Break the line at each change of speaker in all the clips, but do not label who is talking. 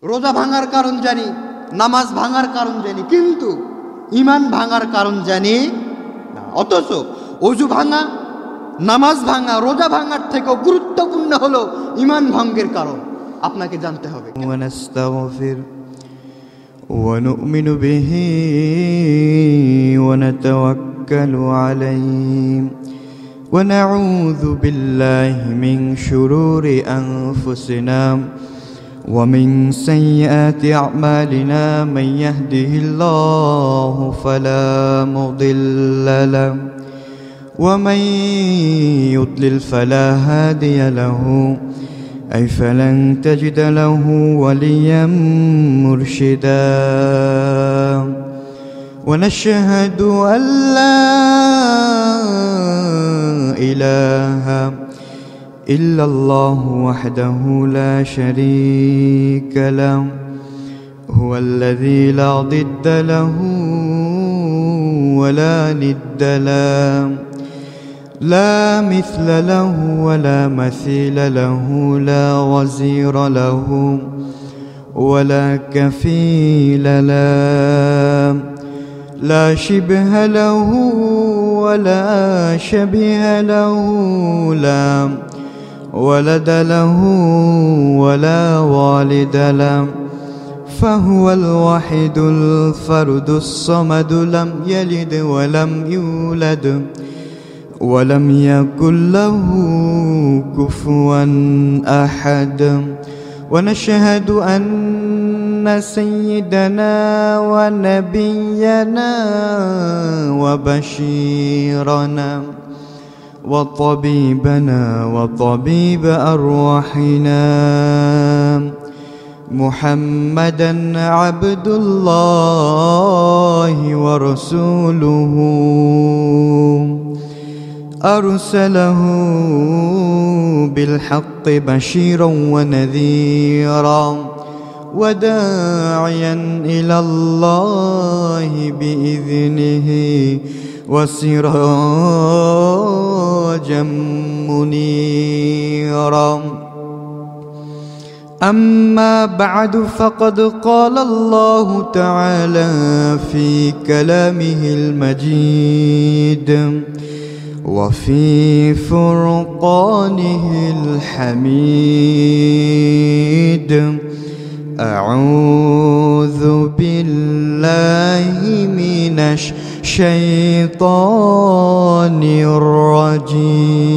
রোজা ভাঙার কারণ জানি, নামাজ ভাঙার কারণ জানি, কিন্তু ঈমান ভাঙার কারণ জানি না। অথচ ওযু ভাঙা, নামাজ ভাঙা, রোজা ভাঙার থেকেও গুরুত্বপূর্ণ হলো ঈমান ভঙ্গের কারণ। আপনাকে জানতে হবে।
ونستغفر ونؤمن به ونتوكل عليه ونعوذ بالله من شرور أنفسنا ومن سيئات أعمالنا من يهده الله فلا مضل له ومن يضلل فلا هادي له أي فلن تجد له وليا مرشدا ونشهد أن لا إله إلا الله وحده لا شريك له هو الذي لا ضد له ولا ند له لا مثل له ولا مثيل له لا وزير له ولا كفيل له لا شبه له ولا شبيه له لا ولد له ولا والد له فهو الوحيد الفرد الصمد لم يلد ولم يولد ولم يكن له كفوا أحد ونشهد أن سيدنا ونبينا وبشيرنا وطبيبنا وطبيب أرواحنا محمدا عبد الله ورسوله أرسله بالحق بشيرا ونذيرا وداعيا إلى الله بإذنه وسراجا منيرا أما بعد فقد قال الله تعالى في كلامه المجيد وفي فرقانه الحميد أعوذ بالله من الشيطان الرجيم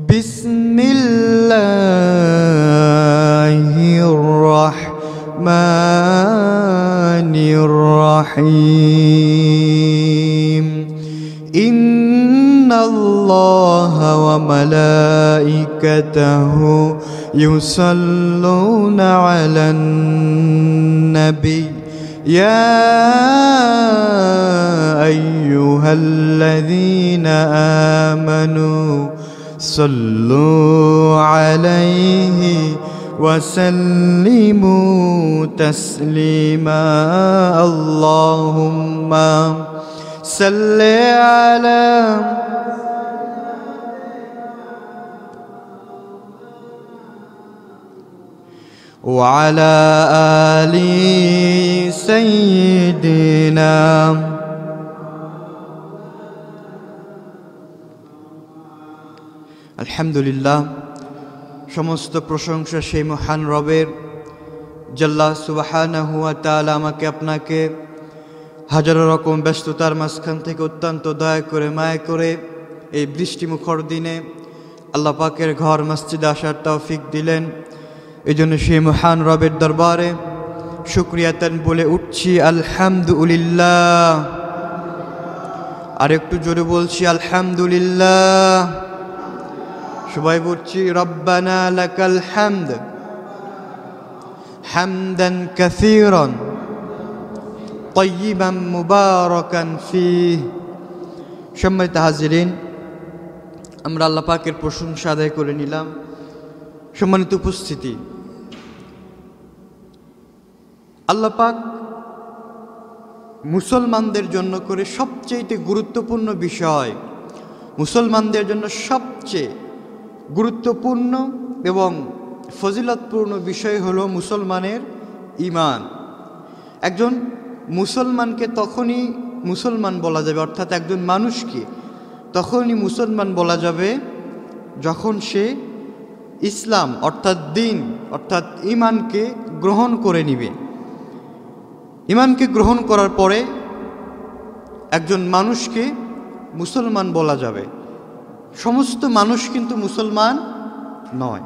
بسم الله الرحمن الرحيم إن الله وملائكته يصلون على النبي يا أيها الذين آمنوا صلوا عليه وسلموا تسليما اللهم صل على وعلى آل سيدنا আলহামদুলিল্লাহ। সমস্ত প্রশংসা সেই মহান রবের, জাল্লাহ সুবহানাহু ওয়া তাআলা আমাকে আপনাকে হাজারো রকম ব্যস্ততার মাঝখান থেকে অত্যন্ত দয়া করে মায়া করে এই বৃষ্টিমুখর দিনে আল্লাহ পাকের ঘর মসজিদে আসার তৌফিক দিলেন। এই জন্য সেই মহান রবের দরবারে শুকরিয়াতান বলে উঠছি আলহামদুলিল্লাহ। আর একটু জোরে বলছি আলহামদুলিল্লাহ। সবাই বলছি রব্বানা লাকাল হামদ হামদান কাসীরান তাইয়িবান মুবারাকান ফীহ। সম্মানিত হাজিরিন, আমরা আল্লাহ পাকের প্রশংসা আদায় করে নিলাম। সম্মানিত উপস্থিতি, আল্লাহ পাক মুসলমানদের জন্য করে সবচেয়ে গুরুত্বপূর্ণ বিষয়, মুসলমানদের জন্য সবচেয়ে গুরুত্বপূর্ণ এবং ফজিলতপূর্ণ বিষয় হলো মুসলমানের ঈমান। একজন মুসলমানকে তখনই মুসলমান বলা যাবে, অর্থাৎ একজন মানুষকে তখনই মুসলমান বলা যাবে যখন সে ইসলাম অর্থাৎ দিন অর্থাৎ ঈমানকে গ্রহণ করে নিবে। ঈমানকে গ্রহণ করার পরে একজন মানুষকে মুসলমান বলা যাবে। সমস্ত মানুষ কিন্তু মুসলমান নয়,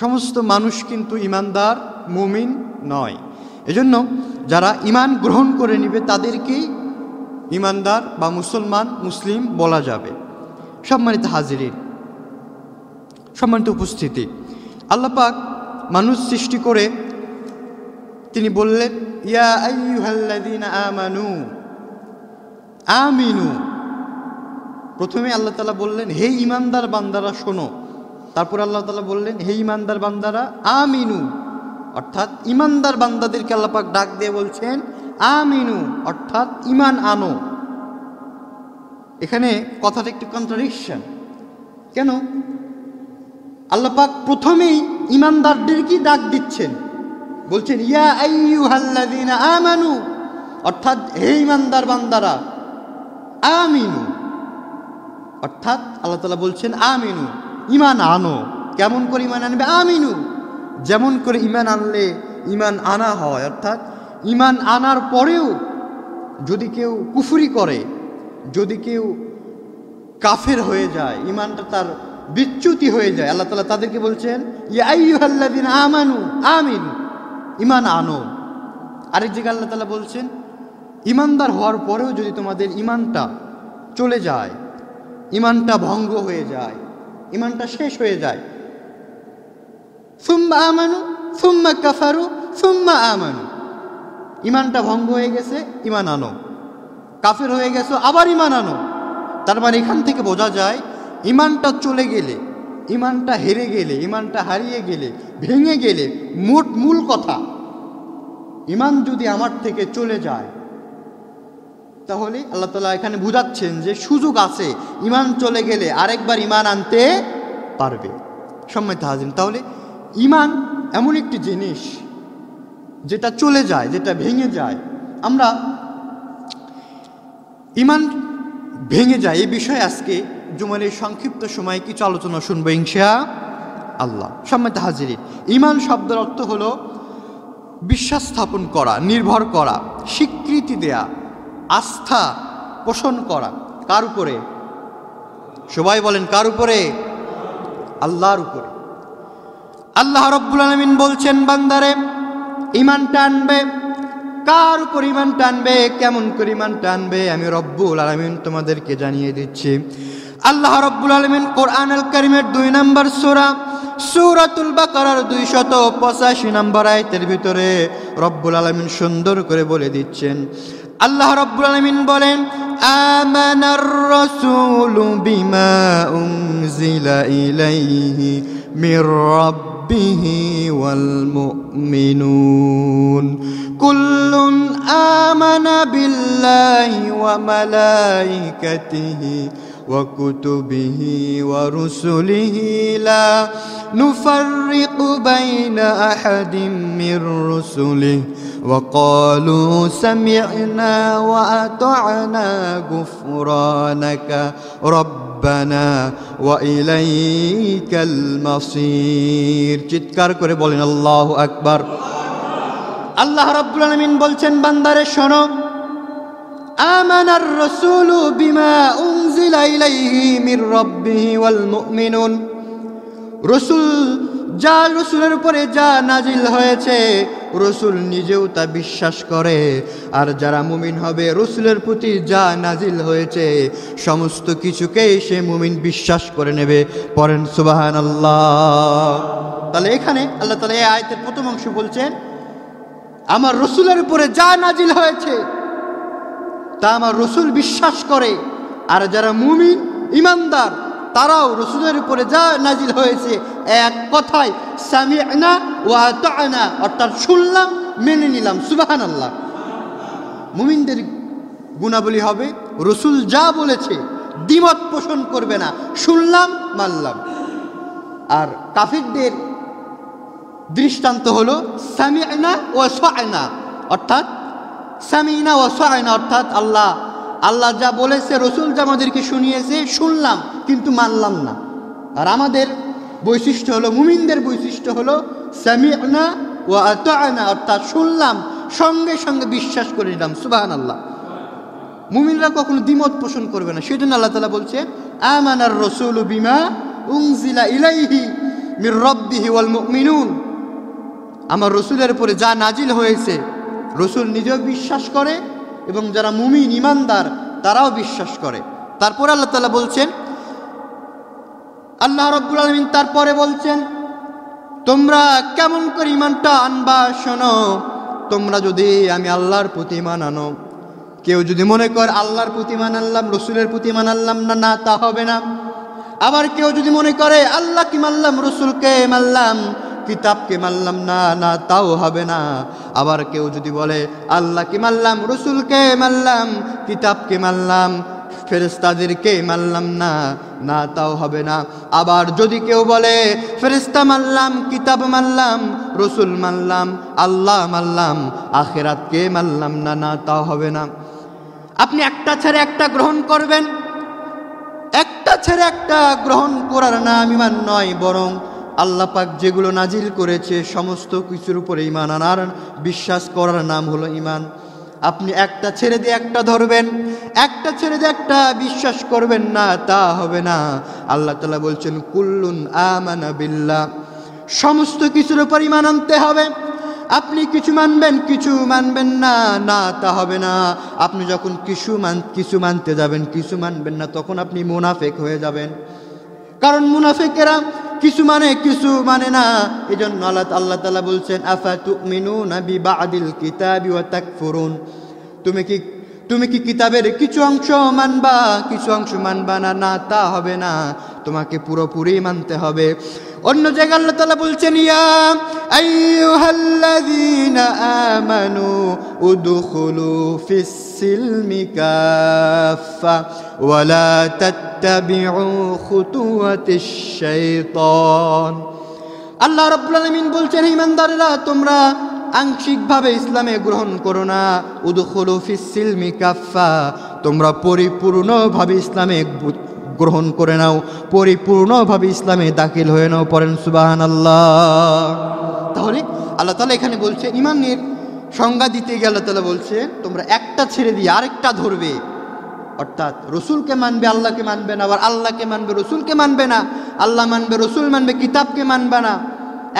সমস্ত মানুষ কিন্তু ঈমানদার মুমিন নয়। এজন্য যারা ঈমান গ্রহণ করে নিবে তাদেরকেই ঈমানদার বা মুসলমান মুসলিম বলা যাবে। সম্মানিত হাজিরিন, সম্মানিত উপস্থিতি, আল্লাহ পাক মানুষ সৃষ্টি করে তিনি বললেন, ইয়া আইয়ুহাল্লাযীনা আমানু আমিনু। প্রথমে আল্লাহ তাআলা বললেন, হে ঈমানদার বান্দারা শোনো। তারপর আল্লাহ তাআলা বললেন, হে ঈমানদার বান্দারা আমিনু, অর্থাৎ ঈমানদার বান্দাদেরকে আল্লাহ পাক ডাক দিয়ে বলছেন আমিনু, অর্থাৎ ঈমান আনো। এখানে কথাটা একটু কন্ট্রাডিকশন। কেন? আল্লাহ পাক প্রথমেই ঈমানদারদেরকে ডাক দিচ্ছেন, বলছেন ইয়া আইয়ুহাল্লাযীনা আমানু, অর্থাৎ হে ঈমানদার বান্দারা আমিনু, অর্থাৎ আল্লাহ তাআলা বলছেন আমিনু, ঈমান আনো। কেমন করে ঈমান আনবে? আমিনু, যেমন করে ঈমান আনলে ঈমান আনা হয়। অর্থাৎ ঈমান আনার পরেও যদি কেউ কুফরি করে, যদি কেউ কাফের হয়ে যায়, ঈমানটা তার বিচ্যুতি হয়ে যায়, আল্লাহ তাআলা তাদেরকে বলছেন ইয়া আইয়ুহাল্লাযীনা আমানু আমিনু, ঈমান আনো। আরেক জায়গায় আল্লাহ তাআলা বলছেন ঈমানদার হওয়ার পরেও যদি তোমাদের ঈমানটা চলে যায়, ঈমানটা ভঙ্গ হয়ে যায়, ঈমানটা শেষ হয়ে যায়, সুম্মা আমানু সুম্মা কাফারু সুম্মা আমানু, ঈমানটা ভঙ্গ হয়ে গেছে ঈমান আনো, কাফের হয়ে গেছো আবার ঈমান আনো। তার মানে এখান থেকে বোঝা যায় ঈমানটা চলে গেলে, ঈমানটা হেরে গেলে, ঈমানটা হারিয়ে গেলে, ভেঙে গেলে, মূল কথা ঈমান যদি আমার থেকে চলে যায়, তাহলে আল্লাহ তাআলা এখানে বুঝাচ্ছেন যে সুযোগ আছে, ঈমান চলে গেলে আরেকবার ঈমান আনতে পারবে। সম্মানিত হাজিরিন, তাহলে ঈমান এমন একটি জিনিস যেটা চলে যায়, যেটা ভেঙে যায়। আমরা ঈমান ভেঙে যায় এই বিষয়ে আজকে জুমার সংক্ষিপ্ত সময়ে কিছু আলোচনা শুনবো ইনশাআল্লাহ। সম্মানিত হাজিরিন, ঈমান শব্দের অর্থ হলো বিশ্বাস স্থাপন করা, নির্ভর করা, স্বীকৃতি দেয়া, আস্থা পোষণ করা। কার উপরে? সবাই বলেন কার উপরে? আল্লাহর উপরে। আল্লাহ রাব্বুল আলামিন বলছেন বান্দারে ঈমানটা আনবে। কার উপর ঈমানটা আনবে, কেমন করে ঈমানটা আনবে, আমি রব্বুল আলামিন তোমাদেরকে জানিয়ে দিচ্ছি। আল্লাহ রাব্বুল আলামিন কোরআনুল কারীমের 2 নম্বর সূরা সূরাতুল বাকারার 285 নম্বর আয়াতের ভিতরে রব্বুল আলামিন সুন্দর করে বলে দিচ্ছেন। আল্লাহ রাব্বুল আলামিন বলেন, আমানার রাসূলু বিমা উনজিলা ইলাইহি মির রাব্বিহি ওয়াল মুমিনুন কুল্লুন আমানা বিল্লাহি ওয়া মালাইকাতিহি ওয়া কুতুবিহি ওয়া রুসুলিহি লা নুফাররিকু বাইনা আহাদিম মির রুসুলিহি ওয়া ক্বালু সামি'না ওয়া আতা'না গুফরানাকা রব্বানা ওয়া ইলাইকাল মাসির। চিৎকার করে বলেন আল্লাহু আকবার। আল্লাহ রাব্বুল আলামিন বলছেন বান্দারে শোনো, আমানার রাসূলু বিমা উনজিলা ইলাইহি মির রাব্বিহি ওয়াল মুমিনুন, রাসূল যা রাসূলের উপরে যা নাজিল হয়েছে রাসূল নিজেও তা বিশ্বাস করে, আর যারা মুমিন হবে রাসূলের প্রতি যা নাজিল হয়েছে সমস্ত কিছুকেই সে মুমিন বিশ্বাস করে নেবে। পড়েন সুবহানাল্লাহ। তাহলে এখানে আল্লাহ তাআলা এই আয়াতের প্রথম অংশ বলছেন আমার রাসূলের উপরে যা নাজিল হয়েছে তা আমার রাসূল বিশ্বাস করে, আর যারা মুমিন ঈমানদার তারাও রাসূলের উপরে যা নাজিল হয়েছে এক কথায় সামি'না ওয়া আতা'না, অর্থাৎ শুনলাম মেনে নিলাম। সুবহানাল্লাহ। মুমিনদের গুণাবলী হবে রাসূল যা বলেছে দ্বিমত পোষণ করবে না, শুনলাম মানলাম। আর কাফিরদের
দৃষ্টান্ত হলো সামি'না ওয়া সা'না, অর্থাৎ সামি'না ওয়া সা'না অর্থাৎ আল্লাহ যা বলেছে, রসুল যা আমাদেরকে শুনিয়েছে, শুনলাম কিন্তু মানলাম না। আর আমাদের বৈশিষ্ট্য হলো, মুমিনদের বৈশিষ্ট্য হলো সামি'না ওয়া আতা'না, অর্থাৎ শুনলাম সঙ্গে সঙ্গে বিশ্বাস করে নিলাম। সুবহানাল্লাহ। মুমিনরা কখনো দ্বিমত পোষণ করবে না। সেজন্য আল্লাহ তাআলা বলছে আমানার রাসূলু বিমা উনজিলা ইলাইহি মির রাব্বিহি ওয়াল মুমিনুন, আমার রসুলের উপরে যা নাজিল হয়েছে রসুল নিজেও বিশ্বাস করে এবং যারা মুমিন ইমানদার তারাও বিশ্বাস করে। তারপরে আল্লাহ তাআলা বলছেন, আল্লাহ রাব্বুল আলামিন তারপরে বলছেন, তোমরা কেমন করে ইমানটা আনবা শোনো, তোমরা যদি আমি আল্লাহর প্রতি ইমান আনো। কেউ যদি মনে করে আল্লাহর প্রতি ইমান আনলাম, রসুলের প্রতি ইমান আনলাম না, না তা হবে না। আবার কেউ যদি মনে করে আল্লাহকে মানলাম, রসুলকে মানলাম, কিতাবকে মানলাম না, না তাও হবে না। আবার কেউ যদি বলে আল্লাহকে মানলাম, রসুলকে মানলাম, কিতাবকে মানলাম, ফেরেশতাদেরকে মানলাম না, না তাও হবে না। আবার যদি কেউ বলে ফেরেশতা মানলাম, কিতাব মানলাম, রসুল মানলাম, আল্লাহ মানলাম, আখিরাতকে মানলাম না, না তাও হবে না। আপনি একটা ছেড়ে একটা গ্রহণ করবেন, একটা ছেড়ে একটা গ্রহণ করার নাম ঈমান নয়, বরং আল্লাহ পাক যেগুলো নাজিল করেছে সমস্ত কিছুর উপরে ঈমান আনার, বিশ্বাস করার নাম হলো ঈমান। আপনি একটা ছেড়ে দিয়ে একটা ধরবেন, একটা ছেড়ে দিয়ে একটা বিশ্বাস করবেন না, তা হবে না। আল্লাহ তাআলা বলছেন কুল্লুন আমানা বিল্লাহ, সমস্ত কিছুর উপর ঈমান আনতে হবে। আপনি কিছু মানবেন, কিছু মানবেন না, না তা হবে না। আপনি যখন কিছু মানতে যাবেন, কিছু মানবেন না, তখন আপনি মুনাফিক হয়ে যাবেন। কারণ মুনাফিকেরা কিছু মানে কিছু মানে না। এজন্য আল্লাহ তাআলা বলছেন আফাতুমিনুনা বিবাদিল কিতাবি ওয়া তাকফুরুন, তুমি কি কিতাবের কিছু অংশ মানবা, কিছু অংশ মানবা না, না তা হবে না, তোমাকে পুরোপুরি মানতে হবে। অন্য জায়গায় আল্লাহ তাআলা বলছেন ইয়া আইয়ুহাল্লাযীনা আমানু উদখুলু ফিস সিলমি কাফা ওয়া লা তাত্তাবিউ খুতুওয়াতিশ শাইতান। আল্লাহ রাব্বুল আলামিন বলছেন, ঈমানদাররা তোমরা আংশিকভাবে ইসলামে গ্রহণ করো না, উদখুলু ফিস সিলমি কাফা, তোমরা পরিপূর্ণভাবে ইসলামে গ্রহণ করে নাও, পরিপূর্ণভাবে ইসলামে দাখিল হয়ে নাও। পড়েন সুবহানাল্লাহ। তাহলে আল্লাহ তাআলা এখানে বলছে, ঈমানের সংজ্ঞা দিতে গিয়ে আল্লাহ তাআলা বলছে তোমরা একটা ছেড়ে দিয়ে আরেকটা ধরবে, অর্থাৎ রসুলকে মানবে, আল্লাহকে মানবে না, আবার আল্লাহকে মানবে, রসুলকে মানবে না, আল্লাহ মানবে, রসুল মানবে, কিতাবকে মানবে না।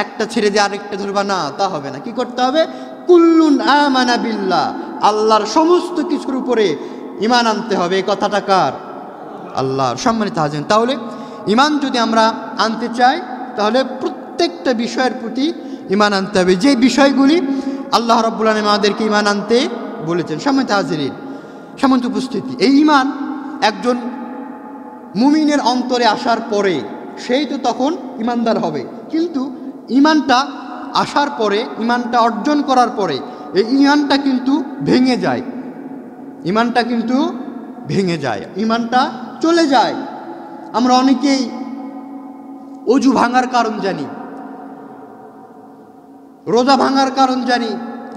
একটা ছেড়ে দিয়ে আরেকটা ধরবা না, তা হবে না। কি করতে হবে? কুল্লুন আমানা বিল্লাহ, আল্লাহর সমস্ত কিছুর উপরে ঈমান আনতে হবে। এই কথাটা কার? আল্লাহর। সম্মানিত হাজির, তাহলে ঈমান যদি আমরা আনতে চাই তাহলে প্রত্যেকটা বিষয়ের প্রতি ঈমান আনতে হবে, যে বিষয়গুলি আল্লাহ রাব্বুল আলামিন আমাদেরকে ঈমান আনতে বলেছেন। সম্মানিত হাজিরিন, সম্মানিত উপস্থিতি, এই ঈমান একজন মুমিনের অন্তরে আসার পরে সেই তো তখন ঈমানদার হবে। কিন্তু ঈমানটা আসার পরে, ঈমানটা অর্জন করার পরে এই ঈমানটা কিন্তু ভেঙে যায়, ঈমানটা কিন্তু ভেঙে যায়, ঈমানটা চলে যায়। আমরা অনেকেই অজু ভাঙার কারণ জানি, রোজা ভাঙার কারণ জানি,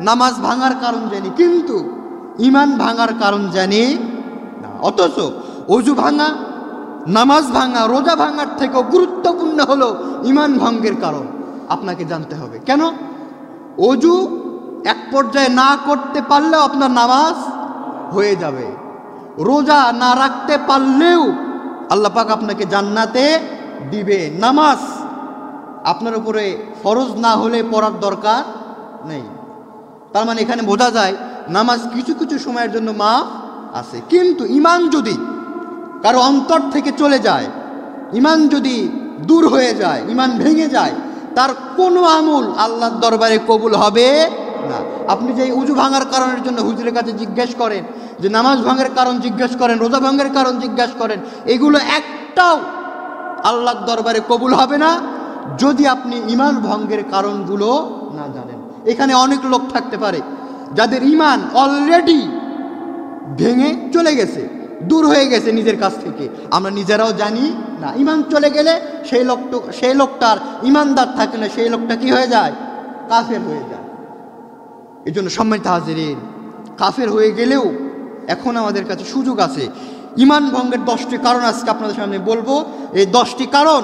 নামাজ ভাঙার কারণ জানি, কিন্তু ঈমান ভাঙার কারণ জানি না। অথচ অজু ভাঙা, নামাজ ভাঙা, রোজা ভাঙার থেকেও গুরুত্বপূর্ণ হলো ঈমান ভঙ্গের কারণ। আপনাকে জানতে হবে কেন। অজু এক পর্যায়ে না করতে পারলেও আপনার নামাজ হয়ে যাবে, রোজা না রাখতে পারলেও আল্লাহ পাক আপনাকে জান্নাতে দিবে। নামাজ আপনার উপরে ফরজ না হলে পড়ার দরকার নেই। তার মানে এখানে বোঝা যায় নামাজ কিছু কিছু সময়ের জন্য মাফ আছে। কিন্তু ঈমান যদি কারো অন্তর থেকে চলে যায়, ঈমান যদি দূর হয়ে যায়, ঈমান ভেঙে যায়, তার কোনো আমল আল্লাহর দরবারে কবুল হবে না। আপনি যে উজু ভাঙার কারণের জন্য হুজুরের কাছে জিজ্ঞেস করেন, যে নামাজ ভাঙার কারণ জিজ্ঞেস করেন, রোজা ভাঙার কারণ জিজ্ঞেস করেন, এগুলো একটাও আল্লাহর দরবারে কবুল হবে না যদি আপনি ঈমান ভঙ্গের কারণগুলো না জানেন। এখানে অনেক লোক থাকতে পারে যাদের ঈমান অলরেডি ভেঙে চলে গেছে, দূর হয়ে গেছে নিজের কাছ থেকে, আমরা নিজেরাও জানি না। ইমান চলে গেলে সেই লোকটার ইমানদার থাকে না, সেই লোকটা কি হয়ে যায়? কাফের হয়ে যায়। এই জন্য সম্মানিত হাজিরিন, কাফের হয়ে গেলেও এখন আমাদের কাছে সুযোগ আছে। ইমান ভঙ্গের 10টি কারণ আজকে আপনাদের সামনে বলবো। এই 10টি কারণ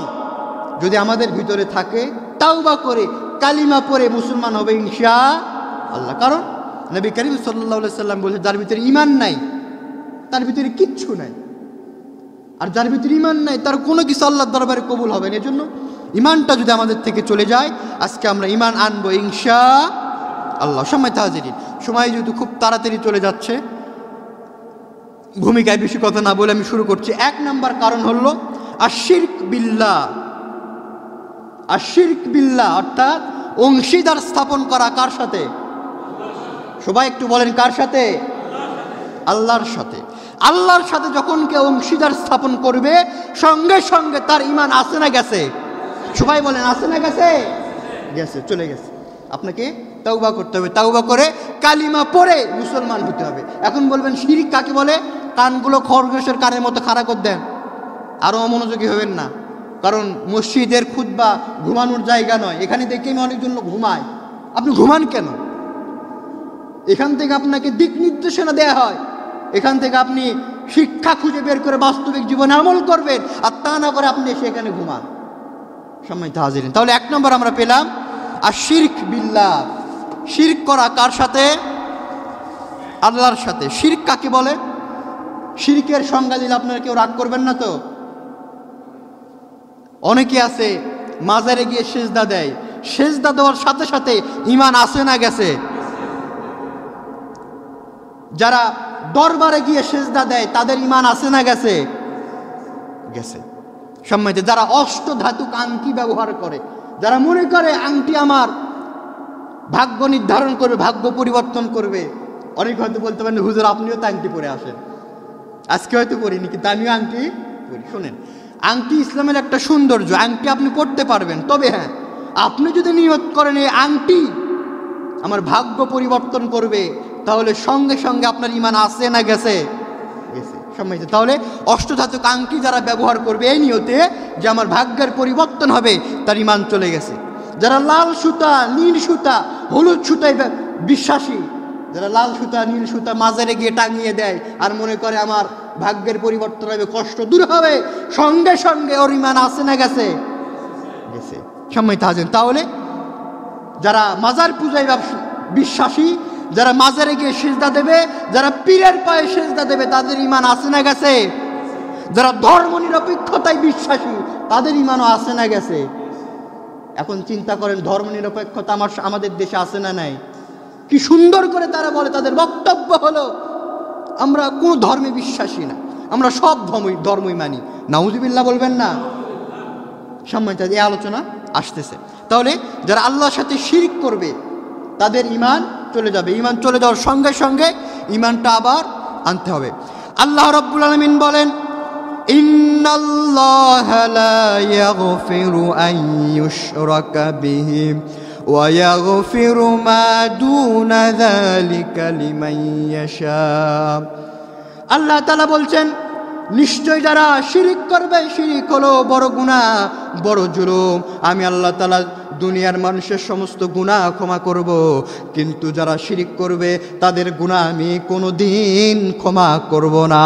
যদি আমাদের ভিতরে থাকে, তাওবা করে কালিমা পড়ে মুসলমান হবে ইনশাআল্লাহ। কারণ নবী করিম সাল্লাল্লাহু আলাইহি সাল্লাম বলেছে, যার ভিতরে ইমান নাই তার ভিতরে কিচ্ছু নাই, আর যার ভিতরে ইমান নাই তার কোনো কিছু আল্লাহর দরবারে কবুল হবে না। এজন্য ইমানটা যদি আমাদের থেকে চলে যায়, আজকে আমরা ইমান আনবো ইনশাআল্লাহ। সম্মানিত হাজিরিন, সময় যেহেতু খুব তাড়াতাড়ি চলে যাচ্ছে, ভূমিকায় বেশি কথা না বলে আমি শুরু করছি। 1 নম্বর কারণ হলো আশিরক বিল্লাহ। আশিরক বিল্লাহ অর্থাৎ অংশীদার স্থাপন করা। কার সাথে? সবাই একটু বলেন, কার সাথে? আল্লাহর সাথে। আল্লাহর সাথে যখন কেউ অংশীদার স্থাপন করবে, সঙ্গে সঙ্গে তার ইমান আছে না গেছে? সবাই বলেন, আছে না গেছে? গেছে, চলে গেছে। আপনাকে তাওবা করতে হবে, তাওবা করে কালিমা পড়ে মুসলমান হতে হবে। এখন বলবেন শিরক কাকে বলে? কানগুলো খরগোশের কানের মতো খাড়া করে দেন, আরও অমনোযোগী হবেন না। কারণ মসজিদের খুতবা ঘুমানোর জায়গা নয়। এখানে দেখেই অনেকজন ঘুমায়। আপনি ঘুমান কেন? এখান থেকে আপনাকে দিক নির্দেশনা দেয়া হয়, এখান থেকে আপনি শিক্ষা খুঁজে বের করে বাস্তবিক জীবনে আমল করবেন, আর তা না করে আপনি সেখানে ঘুমান। সম্মানিত হাজিরিন, তাহলে 1 নম্বর আমরা পেলাম আর শিরক বিল্লাহ। শিরক করা কার সাথে? আল্লাহর সাথে। শিরক কাকে বলে? শিরকের সংজ্ঞা দিলে আপনারা কেউ রাগ করবেন না তো? অনেকে আছে মাজারে গিয়ে সেজদা দেয়, সেজদা দেওয়ার সাথে সাথে ইমান আসে না গেছে? যারা দরবারে গিয়ে সেজদা দেয় তাদের ইমান আসে না গেছে? গেছে। সম্মানিত, যারা অষ্টধাতুক আংটি ব্যবহার করে, যারা মনে করে আংটি আমার ভাগ্য নির্ধারণ করবে, ভাগ্য পরিবর্তন করবে। অনেক হয়তো বলতে পারেন, হুজুর আপনিও তো আংটি পরে আসেন। আজকে হয়তো পরিনি, কিন্তু আমিও আংটি পরি। শোনেন, আংটি ইসলামের একটা সৌন্দর্য। আংটি আপনি পড়তে পারবেন, তবে হ্যাঁ, আপনি যদি নিয়ত করেন এই আংটি আমার ভাগ্য পরিবর্তন করবে, তাহলে সঙ্গে সঙ্গে আপনার ইমান আছে না গেছে? গেছে। সম্মানিত, তাহলে অষ্টধাতুক আংটি যারা ব্যবহার করবে এই নিয়তে যে আমার ভাগ্যের পরিবর্তন হবে, তার ইমান চলে গেছে। যারা লাল সুতা, নীল সুতা, হলুদ সুতায় বিশ্বাসী, যারা লাল সুতা, নীল সুতা মাজারে গিয়ে টাঙিয়ে দেয় আর মনে করে আমার ভাগ্যের পরিবর্তন হবে, কষ্ট দূর হবে, সঙ্গে সঙ্গে ওর ইমান আছে না গেছে? গেছে। সম্মানিত হাজির, তাহলে যারা মাজার পূজায় বিশ্বাসী, যারা মাজারে গিয়ে সেজদা দেবে, যারা পীরের পায়ে সেজদা দেবে, তাদের ইমান আছে না গেছে? যারা ধর্ম নিরপেক্ষতায় বিশ্বাসী, তাদের ইমানও আছে না গেছে? এখন চিন্তা করেন, ধর্ম নিরপেক্ষতা আমাদের দেশে আছে না নাই? কি সুন্দর করে তারা বলে, তাদের বক্তব্য হলো আমরা কোন ধর্মে বিশ্বাসী না, আমরা সব ধর্মই মানি। নাউজুবিল্লাহ বলবেন না? সম্মানিত, এই আলোচনা আসতেছে। তাহলে যারা আল্লাহর সাথে শিরক করবে তাদের ইমান চলে যাবে। ইমান চলে যাওয়ার সঙ্গে সঙ্গে ইমানটা আবার আনতে হবে। আল্লাহ রাব্বুল আলামিন বলেন, ইন্নাল্লাহা লা ইয়াগফিরু আন ইউশরাকা বিহি ওয়া ইয়াগফিরু মা দুনা যালিকা লিমান ইয়াশা। আল্লাহ তাআলা বলছেন, নিশ্চয় যারা শিরিক করবে, শিরিক হলো বড় গুনাহ, বড় জুলুম। আমি আল্লাহ তাআলা দুনিয়ার মানুষের সমস্ত গুনাহ ক্ষমা করব, কিন্তু যারা শিরিক করবে তাদের গুনাহ আমি কোনোদিন ক্ষমা করব না,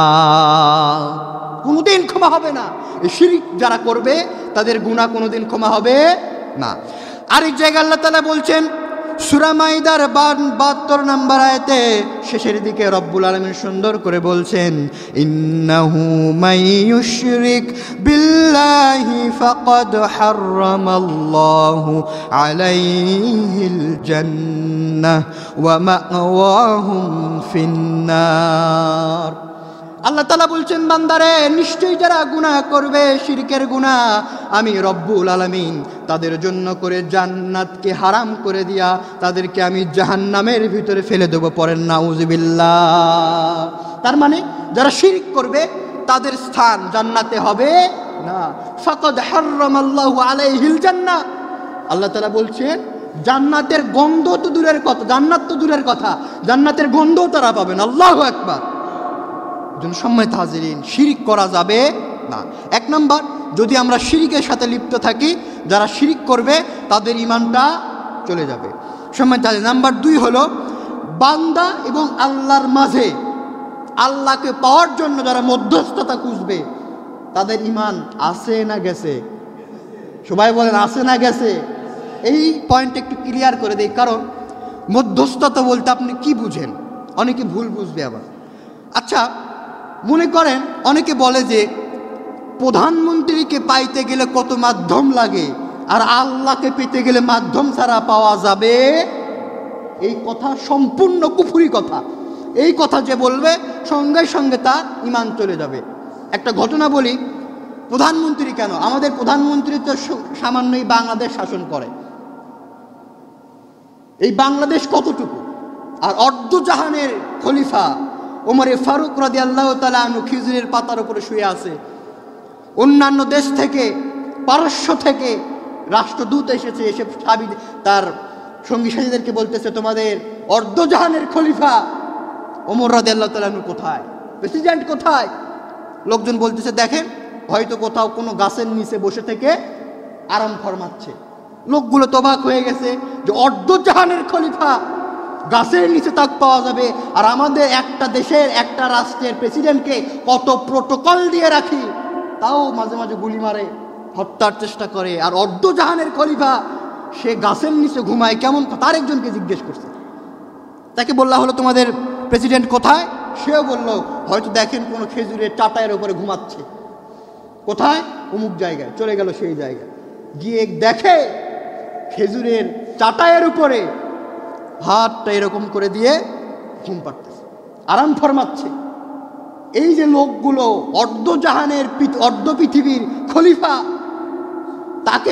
কোনোদিন ক্ষমা হবে না। এই শিরিক যারা করবে তাদের গুনাহ কোনোদিন ক্ষমা হবে না। আরেক জায়গায় আল্লাহ তাআলা বলছেন, সূরা মাইদার 72 নম্বর আয়াতে শেষের দিকে রব্বুল আলামিন সুন্দর করে বলছেন, ইন্নাহু মাইয়ুশরিক বিল্লাহি ফাকাদ হারামাল্লাহু আলাইহিল জান্নাহ ওয়া মাওয়াহুম ফিন্নার। আল্লাহ তাআলা বলছেন, বান্দারে নিশ্চয়ই যারা গুনাহ করবে, শিরকের গুনাহ, আমি রব্বুল আলামিন তাদের জন্য করে জান্নাতকে হারাম করে দিয়া তাদেরকে আমি জাহান্নামের ভিতরে ফেলে দেব। পড়েন নাউযুবিল্লাহ। তার মানে যারা শিরক করবে তাদের স্থান জান্নাতে হবে না। ফাকাদ হারামাল্লাহু আলাইহিল জান্নাহ। আল্লাহ তাআলা বলছেন, জান্নাতের গন্ধ তো দূরের কথা, জান্নাত তো দূরের কথা, জান্নাতের গন্ধও তারা পাবেন। আল্লাহু আকবার। এজন্য সম্মানিত হাজিরিন, শিরিক করা যাবে না। এক নাম্বার, যদি আমরা শিরিকের সাথে লিপ্ত থাকি, যারা শিরিক করবে তাদের ঈমানটা চলে যাবে। সম্মানিত হাজিরিন, নাম্বার 2 হলো বান্দা এবং আল্লাহর মাঝে আল্লাহকে পাওয়ার জন্য যারা মধ্যস্থতা খুঁজবে তাদের ঈমান আছে না গেছে? সবাই বলেন আছে না গেছে? এই পয়েন্ট একটু ক্লিয়ার করে দেই, কারণ মধ্যস্থতা বলতে আপনি কি বুঝেন? অনেকে ভুল বুঝবে আবার। আচ্ছা, মনে করেন অনেকে বলে যে প্রধানমন্ত্রীকে পাইতে গেলে কত মাধ্যম লাগে, আর আল্লাহকে পেতে গেলে মাধ্যম ছাড়া পাওয়া যাবে। এই কথা সম্পূর্ণ কুফরি কথা। এই কথা যে বলবে সঙ্গে সঙ্গে তার ঈমান চলে যাবে। একটা ঘটনা বলি, প্রধানমন্ত্রী কেন, আমাদের প্রধানমন্ত্রী তো সামান্যই বাংলাদেশ শাসন করে। এই বাংলাদেশ কতটুকু? আর অর্ধজাহানের খলিফা ওমরে ফারুক রাদিয়াল্লাহু তাআলা আনহু খিজুরের পাতার উপরে শুয়ে আছে। অন্যান্য দেশ থেকে, পারস্য থেকে রাষ্ট্রদূত এসেছে, এসে তার সঙ্গী সাথীদেরকে বলতেছে, তোমাদের অর্ধজাহানের খলিফা ওমর রাদিয়াল্লাহু তাআলা আনহু কোথায়, প্রেসিডেন্ট কোথায়? লোকজন বলতেছে, দেখেন হয়তো কোথাও কোনো গাছের নিচে বসে থেকে আরাম ফরমাচ্ছে। লোকগুলো তো অবাক হয়ে গেছে যে অর্ধজাহানের খলিফা গাছের নিচে তাক পাওয়া যাবে, আর আমাদের একটা দেশের একটা রাষ্ট্রের প্রেসিডেন্টকে কত প্রোটোকল দিয়ে রাখি, তাও মাঝে মাঝে গুলি মারে, হত্যার চেষ্টা করে। আর অর্ধজাহানের খলিফা সে গাছের নিচে ঘুমায় কেমন? তার একজনকে জিজ্ঞেস করছে, তাকে বললা হলো তোমাদের প্রেসিডেন্ট কোথায়? সেও বলল, হয়তো দেখেন কোনো খেজুরের চাটাইয়ের উপরে ঘুমাচ্ছে। কোথায়? অমুক জায়গায়। চলে গেল সেই জায়গায়, গিয়ে দেখে খেজুরের চাটাইয়ের উপরে হাতটা এরকম করে দিয়ে ঘুম পাড়তেছে, আরাম ফরমাচ্ছে। এই যে লোকগুলো অর্ধজাহানের অর্ধ পৃথিবীর খলিফা, তাকে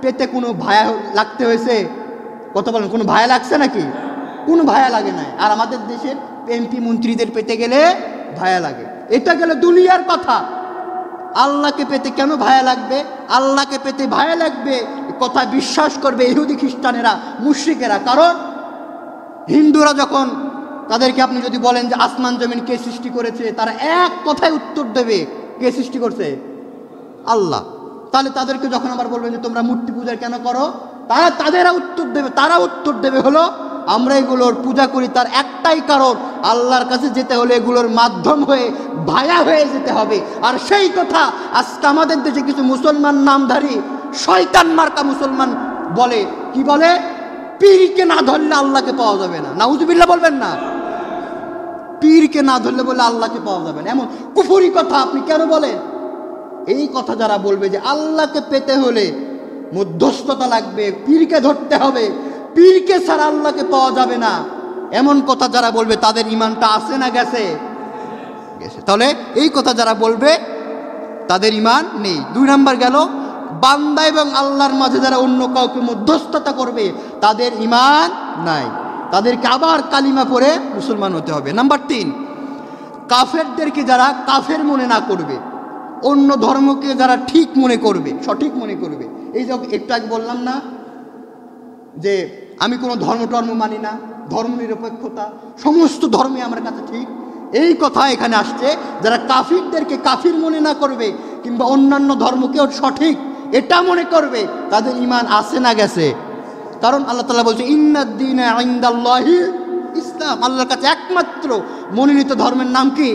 পেতে কোনো ভায়া লাগতে হয়েছে? কত বলেন, কোনো ভায়া লাগছে নাকি? কোনো ভায়া লাগে নাই। আর আমাদের দেশের এমপি মন্ত্রীদের পেতে গেলে ভায়া লাগে। এটা গেলে দুনিয়ার কথা। আল্লাহকে পেতে কেন ভায়া লাগবে? আল্লাহকে পেতে ভায়া লাগবে কথা বিশ্বাস করবে ইহুদি খ্রিস্টানেরা, মুশরিকেরা। কারণ হিন্দুরা যখন তাদেরকে আপনি যদি বলেন যে আসমান জমিন কে সৃষ্টি করেছে, তারা এক কথায় উত্তর দেবে, কে সৃষ্টি করছে? আল্লাহ। তাহলে তাদেরকে যখন আবার বলবেন যে তোমরা মূর্তি পূজা কেন করো, তারা উত্তর দেবে হলো আমরা এগুলোর পূজা করি তার একটাই কারণ, আল্লাহর কাছে যেতে হলে এগুলোর মাধ্যম হয়ে ভায়া হয়ে যেতে হবে। আর সেই কথা আজকে আমাদের দেশে কিছু মুসলমান নামধারী শয়তান মার্কা মুসলমান বলে, কি বলে? পীরকে না ধরলে আল্লাহকে পাওয়া যাবে না। নাউজুবিল্লাহ বলবেন না? পীরকে না ধরলে বলে আল্লাহকে পাওয়া যাবে না, এমন কুফরি কথা আপনি কেন বলেন? এই কথা যারা বলবে যে আল্লাহকে পেতে হলে মধ্যস্থতা লাগবে, পীরকে ধরতে হবে, পীরকে ছাড়া আল্লাহকে পাওয়া যাবে না, এমন কথা যারা বলবে তাদের ঈমানটা আছে না গেছে? গেছে। তাহলে এই কথা যারা বলবে তাদের ঈমান নেই। 2 নাম্বার গেল, বান্দা এবং আল্লাহর মাঝে যারা অন্য কাউকে মধ্যস্থতা করবে তাদের ঈমান নাই, তাদেরকে আবার কালিমা পড়ে মুসলমান হতে হবে। নাম্বার 3, কাফেরদেরকে যারা কাফের মনে না করবে, অন্য ধর্মকে যারা ঠিক মনে করবে, সঠিক মনে করবে। এই যে একটু আগে বললাম না যে আমি কোনো ধর্ম মানি না, ধর্ম নিরপেক্ষতা, সমস্ত ধর্মই আমার কাছে ঠিক। এই কথা এখানে আসছে, যারা কাফিরদেরকে কাফির মনে না করবে কিংবা অন্যান্য ধর্মকেও সঠিক এটা মনে করবে, তাদের ঈমান আছে না গেছে? কারণ আল্লাহ তাআলা বলছে ইন্নাদ-দীনা ইনদাল্লাহিল ইসলাম, আল্লাহর কাছে একমাত্র মনোনীত ধর্মের নাম কি?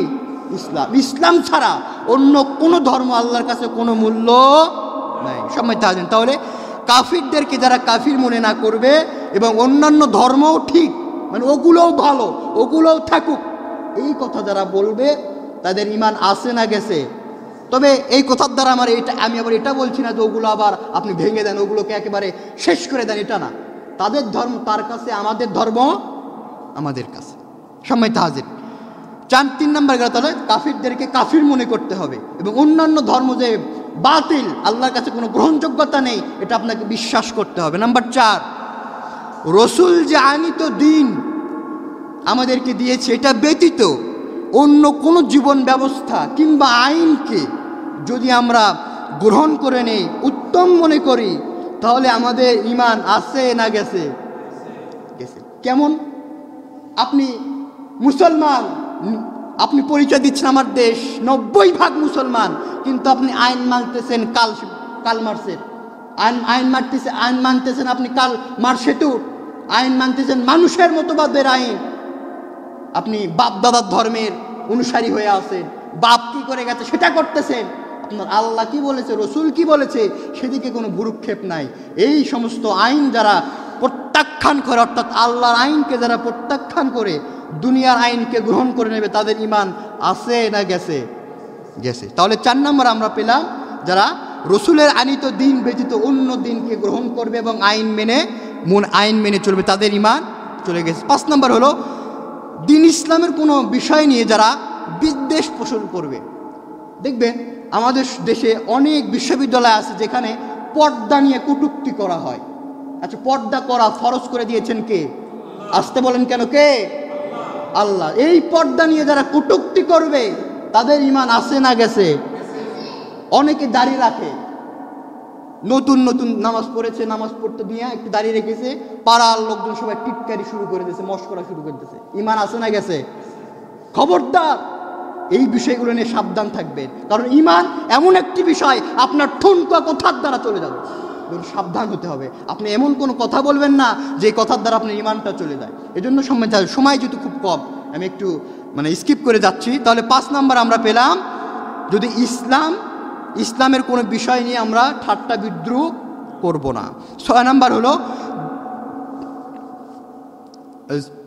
ইসলাম। ইসলাম ছাড়া অন্য কোনো ধর্ম আল্লাহর কাছে কোনো মূল্য নাই। সম্মানিত হাজিরিন, তাহলে কাফিরদেরকে যারা কাফির মনে না করবে এবং অন্যান্য ধর্মও ঠিক, মানে ওগুলোও ভালো, ওগুলোও থাকুক, এই কথা যারা বলবে তাদের ঈমান আছে না গেছে? তবে এই কথার দ্বারা আমি আবার এটা বলছি না যে ওগুলো আবার আপনি ভেঙে দেন, ওগুলোকে একেবারে শেষ করে দেন, এটা না। তাদের ধর্ম তার কাছে, আমাদের ধর্ম আমাদের কাছে। সম্মানিত হাজির, 3 নাম্বার গেল, তাহলে কাফিরদেরকে কাফির মনে করতে হবে এবং অন্যান্য ধর্ম যে বাতিল, আল্লাহর কাছে কোনো গ্রহণযোগ্যতা নেই, এটা আপনাকে বিশ্বাস করতে হবে। নাম্বার 4, রসুল যে আনিত দিন আমাদেরকে দিয়েছে এটা ব্যতীত অন্য কোনো জীবন ব্যবস্থা কিংবা আইনকে যদি আমরা গ্রহণ করে নেই, উত্তম মনে করি, তাহলে আমাদের ঈমান আছে না গেছে? গেছে। কেমন? আপনি মুসলমান, আপনি পরিচয় দিচ্ছেন আমার দেশ 90% মুসলমান, কিন্তু আপনি আইন মানতেছেন কাল মার্সের আইন মানতেছেন আপনি কাল মার্সেতুর আইন মানতেছেন, মানুষের মতবাদের আইন। আপনি বাপ দাদার ধর্মের অনুসারী হয়ে আছেন, বাপ কি করে গেছে সেটা করতেছেন। আপনার আল্লাহ কি বলেছে, রসুল কি বলেছে, সেদিকে কোনো ভ্রুক্ষেপ নাই। এই সমস্ত আইন যারা প্রত্যাখ্যান করে, অর্থাৎ আল্লাহর আইনকে যারা প্রত্যাখ্যান করে দুনিয়ার আইনকে গ্রহণ করে নেবে, তাদের ঈমান আছে না গেছে? গেছে। তাহলে 4 নম্বর আমরা পেলাম, যারা রসুলের আনিত দিন ব্যতীত অন্য দিনকে গ্রহণ করবে এবং আইন মেনে চলবে, তাদের ঈমান চলে গেছে। 5 নম্বর হলো দিন ইসলামের কোনো বিষয় নিয়ে যারা বিদ্বেষ পোষণ করবে। দেখবেন আমাদের দেশে অনেক বিশ্ববিদ্যালয় আছে যেখানে পর্দা নিয়ে কটূক্তি করা হয়। আচ্ছা, পর্দা করা ফরজ করে দিয়েছেন কে? আসতে বলেন কেন, কে? আল্লাহ। এই পর্দা নিয়ে যারা কটূক্তি করবে তাদের ঈমান আছে না গেছে? অনেকে দাড়ি রাখে, নতুন নামাজ পড়েছে, নামাজ পড়তে নিয়ে একটু দাড়ি রেখেছে, পাড়ার লোকজন সবাই টিটকারি শুরু করে দিয়েছে, মশকরা শুরু করে দিয়েছে। ঈমান আছে না গেছে? খবরদার, এই বিষয়গুলো নিয়ে সাবধান থাকবেন, কারণ ঈমান এমন একটি বিষয় আপনার ঠুনকা কথার দ্বারা চলে যাবে। সাবধান হতে হবে। আপনি এমন কোনো কথা বলবেন না যে কথার দ্বারা আপনার ঈমানটা চলে যায়। এজন্য সময় যেহেতু খুব কম, আমি একটু স্কিপ করে যাচ্ছি। তাহলে 5 নাম্বার আমরা পেলাম, যদি ইসলামের কোনো বিষয় নিয়ে আমরা ঠাট্টা বিদ্রুপ করব না। 6 নাম্বার হলো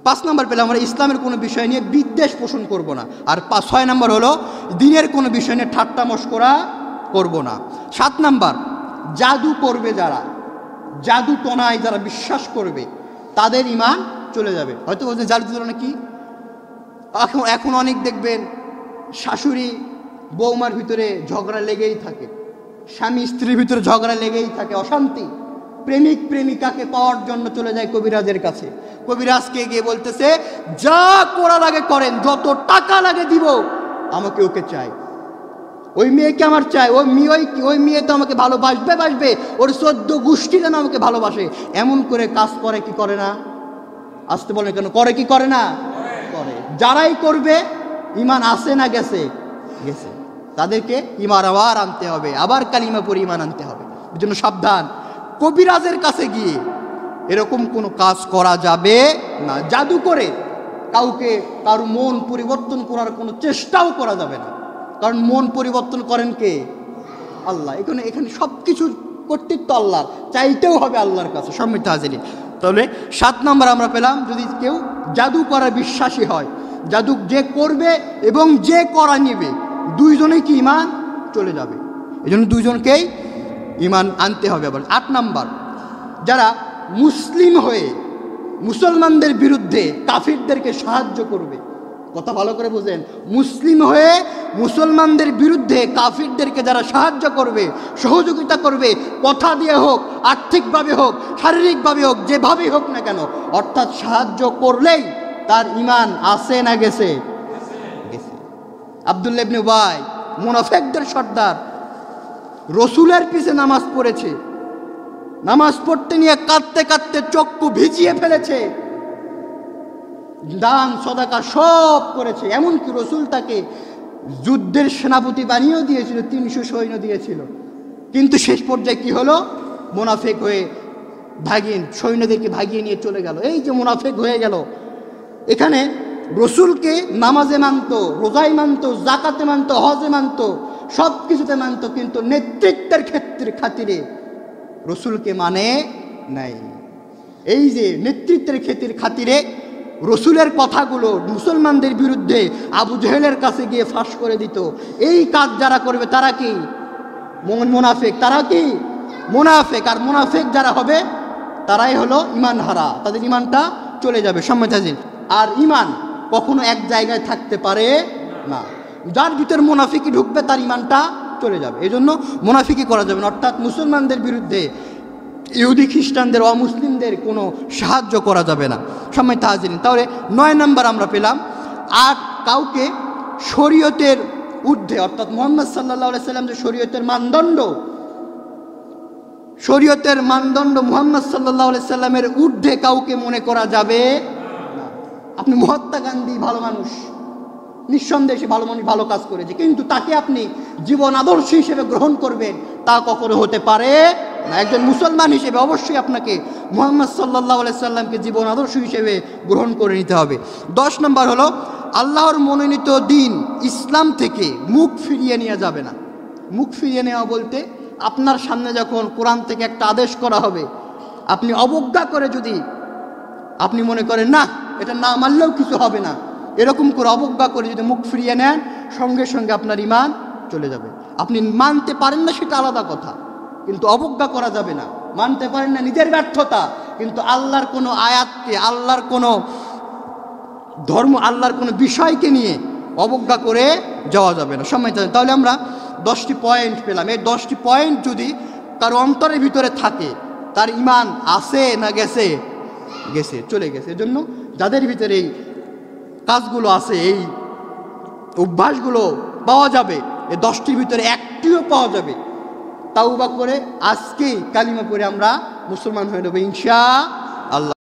5 নাম্বার পেলাম আমরা, ইসলামের কোনো বিষয় নিয়ে বিদ্বেষ পোষণ করব না। আর 6 নাম্বার হলো দিনের কোনো বিষয় নিয়ে ঠাট্টা মশকরা করব না। 7 নাম্বার, জাদু করবে যারা, জাদু টনায় যারা বিশ্বাস করবে, তাদের ঈমান চলে যাবে। হয়তো বলছেন জাদু টনা কি? এখন অনেক দেখবেন শাশুড়ি বৌমার ভিতরে ঝগড়া লেগেই থাকে, স্বামী স্ত্রীর ভিতরে ঝগড়া লেগেই থাকে, অশান্তি। প্রেমিক প্রেমিকাকে পাওয়ার জন্য চলে যায় কবিরাজের কাছে। কবিরাজকে গিয়ে বলতেছে, যা করা লাগে করেন, যত টাকা লাগে দিব, আমাকে ওকে চাই, ওই মেয়েকে আমার চাই, ওই মেয়ে তো আমাকে ভালোবাসবে, ওর 14 গোষ্ঠী যেন আমাকে ভালোবাসে। এমন করে কাজ করে কি করে না? আসতে বলে কেন, করে কি করে না? করে। যারাই করবে ঈমান আছে না গেছে? গেছে। তাদেরকে ঈমান আবার আনতে হবে, আবার কালিমা পড়ে ঈমান আনতে হবে। এর জন্য সাবধান, কবিরাজের কাছে গিয়ে এরকম কোনো কাজ করা যাবে না। জাদু করে কারো মন পরিবর্তন করার কোনো চেষ্টাও করা যাবে না, কারণ মন পরিবর্তন করেন কে? আল্লাহ। এখানে সব কিছু কর্তৃত্ব আল্লাহর, চাইতেও হবে আল্লাহর কাছে। সম্মিলিত হাজিরিন, তাহলে 7 নম্বর আমরা পেলাম, যদি কেউ জাদু করার বিশ্বাসী হয়, জাদু যে করবে এবং যে করা নিবে, দুইজনেই কি ঈমান চলে যাবে। এই জন্য দুইজনকেই ঈমান আনতে হবে। আবার 8 নাম্বার, যারা মুসলিম হয়ে মুসলমানদের বিরুদ্ধে কাফিরদেরকে সাহায্য করবে। কথা ভালো করে বুঝেন, মুসলিম হয়ে মুসলমানদের বিরুদ্ধে কাফিরদেরকে যারা সাহায্য করবে, সহযোগিতা করবে, কথা দিয়ে হোক, আর্থিকভাবে হোক, শারীরিকভাবে হোক, যেভাবেই হোক না কেন, অর্থাৎ সাহায্য করলেই তার ঈমান আছে না গেছে? গেছে। আব্দুল্লাহ ইবনে উবাই, মুনাফিকদের সর্দার, রসুলের পিছে নামাজ পড়েছে, নামাজ পড়তে নিয়ে কাঁদতে কাঁদতে চক্ষু ভিজিয়ে ফেলেছে, দান সদাকা সব করেছে, এমনকি রসুল তাকে যুদ্ধের সেনাপতি বানিয়েও দিয়েছিল, 300 সৈন্য দিয়েছিল। কিন্তু শেষ পর্যায়ে কি হলো? মুনাফিক হয়ে সৈন্যদেরকে ভাগিয়ে নিয়ে চলে গেল। এই যে মুনাফিক হয়ে গেল। এখানে রসুলকে নামাজে মানত, রোজায় মানত, জাকাতে মানত, হজে মানত, সব কিছুতে মানত, কিন্তু নেতৃত্বের খাতিরে রসুলকে মানে নাই। এই যে নেতৃত্বের খাতিরে রসুলের কথাগুলো মুসলমানদের বিরুদ্ধে আবু জেহেলের কাছে গিয়ে ফাঁস করে দিত। এই কাজ যারা করবে তারা কি? মুনাফিক। তারা কি? মুনাফিক। আর মুনাফিক যারা হবে তারাই হলো ঈমান হারা, তাদের ঈমানটা চলে যাবে। সম্মানিত হাজির, আর ঈমান কখনো এক জায়গায় থাকতে পারে না। যার ভিতর মুনাফিকি ঢুকবে তার ঈমানটা চলে যাবে। এই জন্য মুনাফিকি করা যাবে না, অর্থাৎ মুসলমানদের বিরুদ্ধে ইহুদি খ্রিস্টানদের, অমুসলিমদের কোনো সাহায্য করা যাবে না। সম্মানিত হাজিরিন, তাহলে 9 নম্বর আমরা পেলাম, আর কাউকে শরীয়তের ঊর্ধ্বে, অর্থাৎ মুহাম্মদ সাল্লাল্লাহু আলাইহি সাল্লাম যে শরীয়তের মানদণ্ড মুহাম্মদ সাল্লাল্লাহু আলাইহি সাল্লামের ঊর্ধ্বে কাউকে মনে করা যাবে না। আপনি মহাত্মা গান্ধী ভালো মানুষ, নিঃসন্দেহে সে ভালো মানুষ, ভালো কাজ করেছে, কিন্তু তাকে আপনি জীবন আদর্শ হিসেবে গ্রহণ করবেন তা কখনো হতে পারে না। একজন মুসলমান হিসেবে অবশ্যই আপনাকে মুহাম্মদ সাল্লাল্লাহু আলাইহি সাল্লামকে জীবন আদর্শ হিসেবে গ্রহণ করে নিতে হবে। 10 নম্বর হলো আল্লাহর মনোনীত দিন ইসলাম থেকে মুখ ফিরিয়ে নেওয়া যাবে না। মুখ ফিরিয়ে নেওয়া বলতে আপনার সামনে যখন কোরআন থেকে একটা আদেশ করা হবে, আপনি অবজ্ঞা করে যদি আপনি মনে করেন না এটা না মানলেও কিছু হবে না, এরকম করে অবজ্ঞা করে যদি মুখ ফিরিয়ে নেন, সঙ্গে সঙ্গে আপনার ঈমান চলে যাবে। আপনি মানতে পারেন না সেটা আলাদা কথা, কিন্তু অবজ্ঞা করা যাবে না। মানতে পারেন না নিজের ব্যর্থতা, কিন্তু আল্লাহর কোনো আয়াতকে, আল্লাহর কোনো ধর্ম, আল্লাহর কোনো বিষয়কে নিয়ে অবজ্ঞা করে যাওয়া যাবে না। সম্মানিত, তাহলে আমরা 10টি পয়েন্ট পেলাম। এই 10টি পয়েন্ট যদি তার অন্তরের ভিতরে থাকে, তার ঈমান আছে না গেছে? গেছে, চলে গেছে। এজন্য যাদের ভিতরে এই কাজগুলো আছে, এই অভ্যাসগুলো পাওয়া যাবে, এই 10টির ভিতরে একটিও পাওয়া যাবে, তাওবা করে আজকেই কালিমা পড়ে আমরা মুসলমান হয়ে নেব ইনশাআল্লাহ।